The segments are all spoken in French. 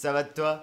Ça va de toi?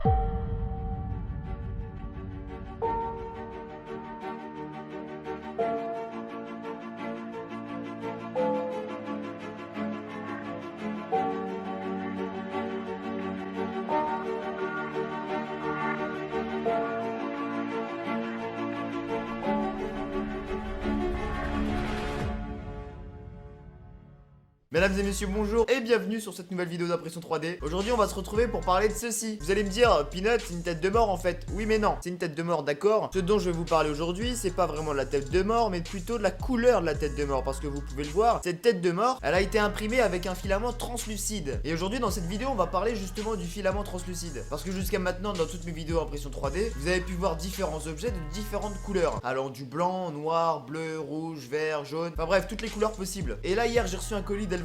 Mesdames et messieurs, bonjour et bienvenue sur cette nouvelle vidéo d'impression 3D. Aujourd'hui, on va se retrouver pour parler de ceci. Vous allez me dire, Peanut, c'est une tête de mort en fait. Oui, mais non, c'est une tête de mort, d'accord. Ce dont je vais vous parler aujourd'hui, c'est pas vraiment de la tête de mort, mais plutôt de la couleur de la tête de mort. Parce que vous pouvez le voir, cette tête de mort, elle a été imprimée avec un filament translucide. Et aujourd'hui, dans cette vidéo, on va parler justement du filament translucide. Parce que jusqu'à maintenant, dans toutes mes vidéos impression 3D, vous avez pu voir différents objets de différentes couleurs. Allant du blanc, noir, bleu, rouge, vert, jaune, enfin bref, toutes les couleurs possibles. Et là, hier, j'ai reçu un colis d'LV3D.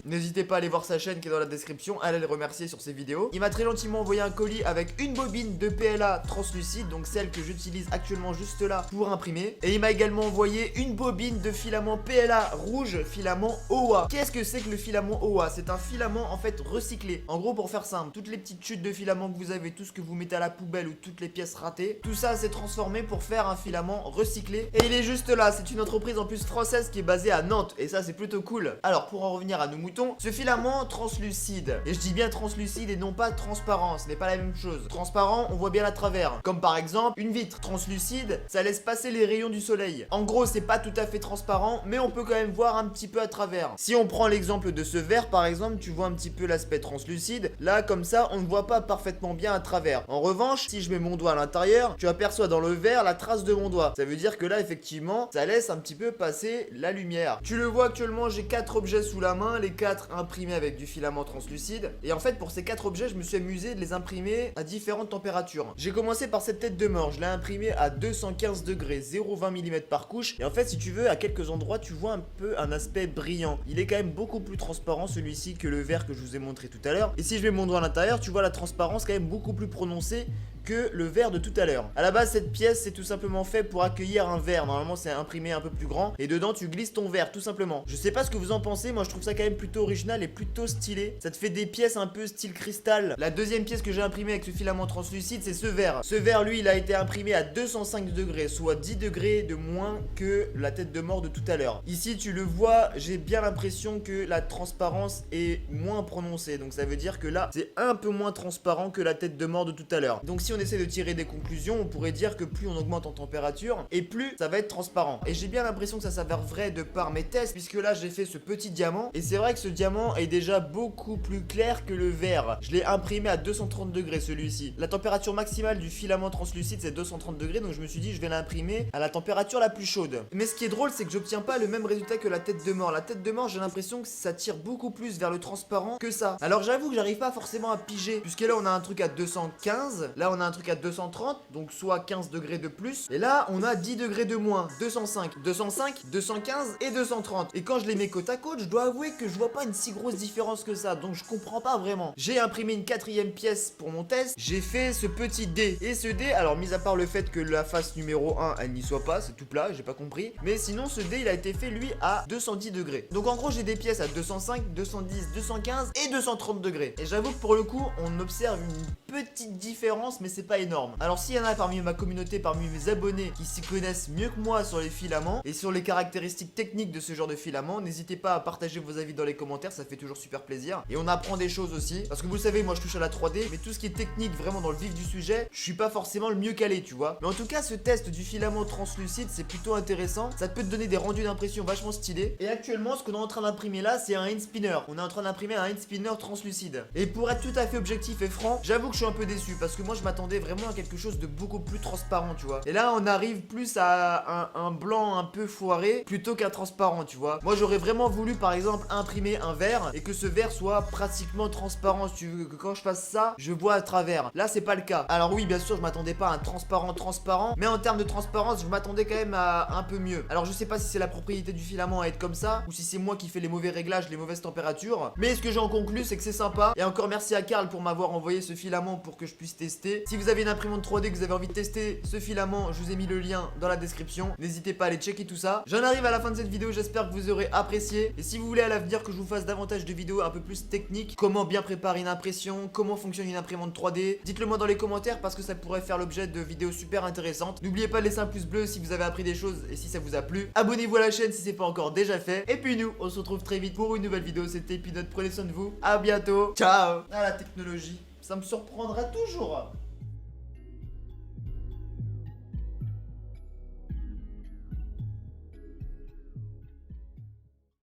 N'hésitez pas à aller voir sa chaîne qui est dans la description, allez le remercier sur ses vidéos. Il m'a très gentiment envoyé un colis avec une bobine de PLA translucide, donc celle que j'utilise actuellement juste là pour imprimer. Et il m'a également envoyé une bobine de filament PLA rouge, filament OA. Qu'est-ce que c'est que le filament OA? C'est un filament en fait recyclé. En gros, pour faire simple, toutes les petites chutes de filament que vous avez, tout ce que vous mettez à la poubelle ou toutes les pièces ratées, tout ça s'est transformé pour faire un filament recyclé. Et il est juste là, c'est une entreprise en plus française qui est basée à Nantes. Et ça, c'est plutôt cool. Alors, pour en revenir à nos moutons, ce filament translucide, et je dis bien translucide et non pas transparent, ce n'est pas la même chose. Transparent, on voit bien à travers, comme par exemple une vitre. Translucide, ça laisse passer les rayons du soleil. En gros, c'est pas tout à fait transparent, mais on peut quand même voir un petit peu à travers. Si on prend l'exemple de ce verre par exemple, tu vois un petit peu l'aspect translucide. Là, comme ça, on ne voit pas parfaitement bien à travers. En revanche, si je mets mon doigt à l'intérieur, tu aperçois dans le verre la trace de mon doigt. Ça veut dire que là, effectivement, ça laisse un petit peu passer la lumière. Tu le vois actuellement, j'ai 4 objets sous la main, les 4 imprimés avec du filament translucide. Et en fait, pour ces 4 objets, je me suis amusé de les imprimer à différentes températures. J'ai commencé par cette tête de mort, je l'ai imprimé à 215 degrés, 0,20 mm par couche. Et en fait, si tu veux, à quelques endroits, tu vois un peu un aspect brillant. Il est quand même beaucoup plus transparent celui-ci que le verre que je vous ai montré tout à l'heure. Et si je mets mon doigt à l'intérieur, tu vois la transparence quand même beaucoup plus prononcée que le verre de tout à l'heure. À la base, cette pièce c'est tout simplement fait pour accueillir un verre. Normalement c'est imprimé un peu plus grand et dedans tu glisses ton verre tout simplement. Je sais pas ce que vous en pensez, moi je trouve ça quand même plutôt original et plutôt stylé. Ça te fait des pièces un peu style cristal. La deuxième pièce que j'ai imprimée avec ce filament translucide, c'est ce verre. Ce verre lui il a été imprimé à 205 degrés, soit 10 degrés de moins que la tête de mort de tout à l'heure. Ici tu le vois, j'ai bien l'impression que la transparence est moins prononcée. Donc ça veut dire que là c'est un peu moins transparent que la tête de mort de tout à l'heure. Donc si on essaie de tirer des conclusions, on pourrait dire que plus on augmente en température et plus ça va être transparent. Et j'ai bien l'impression que ça s'avère vrai de par mes tests, puisque là j'ai fait ce petit diamant et c'est vrai que ce diamant est déjà beaucoup plus clair que le verre. Je l'ai imprimé à 230 degrés celui-ci. La température maximale du filament translucide c'est 230 degrés, donc je me suis dit je vais l'imprimer à la température la plus chaude. Mais ce qui est drôle c'est que j'obtiens pas le même résultat que la tête de mort. La tête de mort j'ai l'impression que ça tire beaucoup plus vers le transparent que ça. Alors j'avoue que j'arrive pas forcément à piger, puisque là on a un truc à 215, là on a un truc à 230, donc soit 15 degrés de plus. Et là, on a 10 degrés de moins, 205, 205, 215 et 230. Et quand je les mets côte à côte, je dois avouer que je vois pas une si grosse différence que ça, donc je comprends pas vraiment. J'ai imprimé une 4ème pièce pour mon test, j'ai fait ce petit dé. Et ce dé, alors mis à part le fait que la face numéro 1, elle n'y soit pas, c'est tout plat, j'ai pas compris. Mais sinon, ce dé, il a été fait, lui, à 210 degrés. Donc en gros, j'ai des pièces à 205, 210, 215 et 230 degrés. Et j'avoue que pour le coup, on observe une petite différence, mais c'est pas énorme. Alors s'il y en a parmi ma communauté, parmi mes abonnés qui s'y connaissent mieux que moi sur les filaments et sur les caractéristiques techniques de ce genre de filaments, n'hésitez pas à partager vos avis dans les commentaires, ça fait toujours super plaisir. Et on apprend des choses aussi, parce que vous savez, moi je touche à la 3D, mais tout ce qui est technique vraiment dans le vif du sujet, je suis pas forcément le mieux calé, tu vois. Mais en tout cas, ce test du filament translucide, c'est plutôt intéressant, ça peut te donner des rendus d'impression vachement stylés. Et actuellement, ce qu'on est en train d'imprimer là, c'est un hand spinner. On est en train d'imprimer un hand spinner translucide. Et pour être tout à fait objectif et franc, j'avoue que je suis un peu déçu, parce que moi je m'attendais vraiment à quelque chose de beaucoup plus transparent, tu vois. Et là on arrive plus à un blanc un peu foiré plutôt qu'un transparent, tu vois. Moi j'aurais vraiment voulu par exemple imprimer un verre et que ce verre soit pratiquement transparent, si tu veux, que quand je fasse ça je vois à travers. Là c'est pas le cas. Alors oui, bien sûr je m'attendais pas à un transparent, mais en termes de transparence je m'attendais quand même à un peu mieux. Alors je sais pas si c'est la propriété du filament à être comme ça ou si c'est moi qui fais les mauvais réglages, les mauvaises températures, mais ce que j'en conclus c'est que c'est sympa. Et encore merci à Karl pour m'avoir envoyé ce filament pour que je puisse tester. Si vous avez une imprimante 3D, que vous avez envie de tester ce filament, je vous ai mis le lien dans la description. N'hésitez pas à aller checker tout ça. J'en arrive à la fin de cette vidéo, j'espère que vous aurez apprécié. Et si vous voulez à l'avenir que je vous fasse davantage de vidéos un peu plus techniques, comment bien préparer une impression, comment fonctionne une imprimante 3D, dites-le moi dans les commentaires parce que ça pourrait faire l'objet de vidéos super intéressantes. N'oubliez pas de laisser un pouce bleu si vous avez appris des choses et si ça vous a plu. Abonnez-vous à la chaîne si c'est pas encore déjà fait. Et puis nous, on se retrouve très vite pour une nouvelle vidéo. C'était Peanut, prenez soin de vous. À bientôt. Ciao. Ah, la technologie, ça me surprendra toujours.